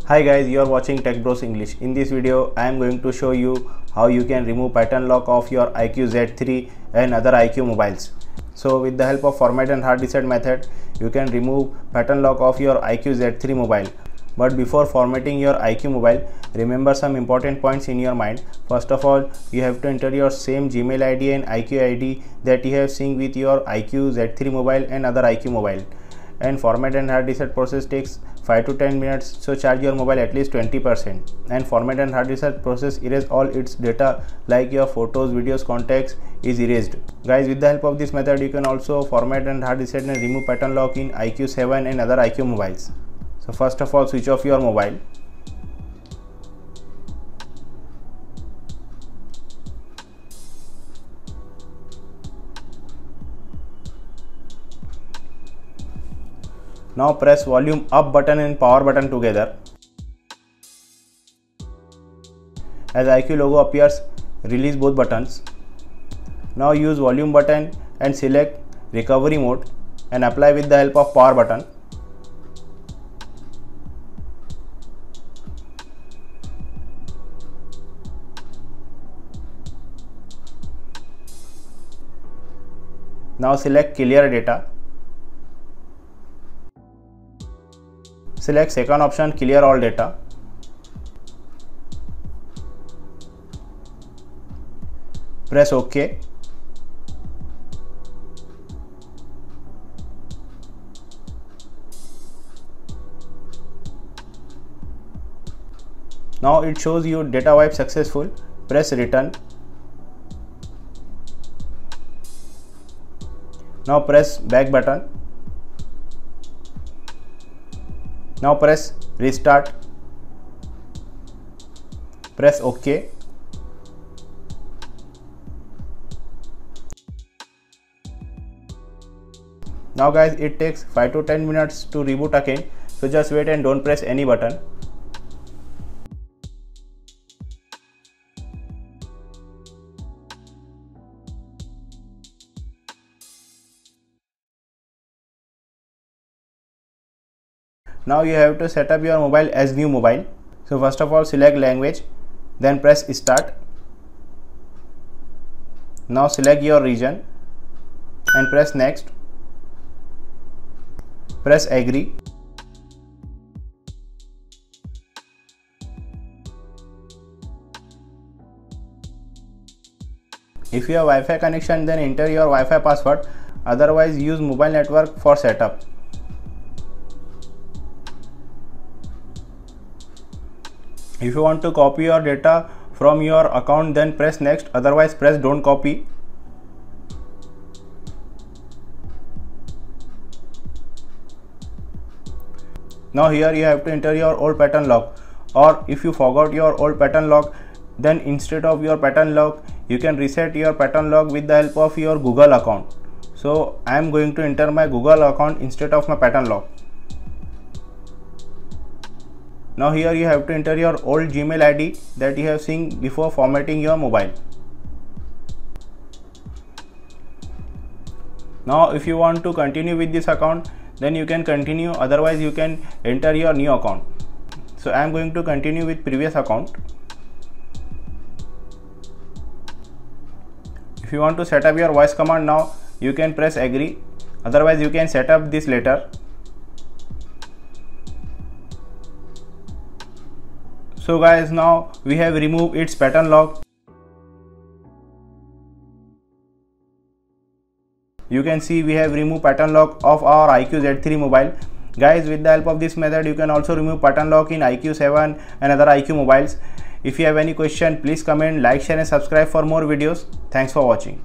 Hi guys, you are watching Tech Bros English. In this video, I am going to show you how you can remove pattern lock of your iQOO Z3 and other iQOO mobiles. So with the help of format and hard reset method, you can remove pattern lock of your iQOO Z3 mobile. But before formatting your iQOO mobile, remember some important points in your mind. First of all, you have to enter your same Gmail ID and iQOO ID that you have synced with your iQOO Z3 mobile and other iQOO mobile. And format and hard reset process takes 5 to 10 minutes, so charge your mobile at least 20%. And format and hard reset process erase all its data like your photos, videos, contacts is erased. Guys, with the help of this method, you can also format and hard reset and remove pattern lock in iQOO 7 and other iQOO mobiles. So first of all, switch off your mobile. Now press volume up button and power button together. As iQOO logo appears, release both buttons. Now use volume button and select recovery mode and apply with the help of power button. Now select clear data. Select second option, clear all data. Press OK. Now it shows you data wipe successful. Press return. Now press back button. Now press restart. Press OK. Now guys, it takes 5 to 10 minutes to reboot again, so just wait and don't press any button. Now you have to set up your mobile as new mobile. So first of all, select language, then press start. Now select your region and press next. Press agree. If you have Wi-Fi connection, then enter your Wi-Fi password. Otherwise, use mobile network for setup. If you want to copy your data from your account, then press next, otherwise press don't copy. Now here you have to enter your old pattern lock, or if you forgot your old pattern lock, then instead of your pattern lock, you can reset your pattern lock with the help of your Google account. So I am going to enter my Google account instead of my pattern lock. Now here you have to enter your old Gmail ID that you have seen before formatting your mobile. Now if you want to continue with this account, then you can continue, otherwise you can enter your new account. So I am going to continue with previous account. If you want to set up your voice command now, you can press agree, otherwise you can set up this later. So guys, now we have removed its pattern lock. You can see we have removed pattern lock of our iQOO Z3 mobile. Guys, with the help of this method, you can also remove pattern lock in iQOO 7 and other iQOO mobiles. If you have any question, please comment, like, share and subscribe for more videos. Thanks for watching.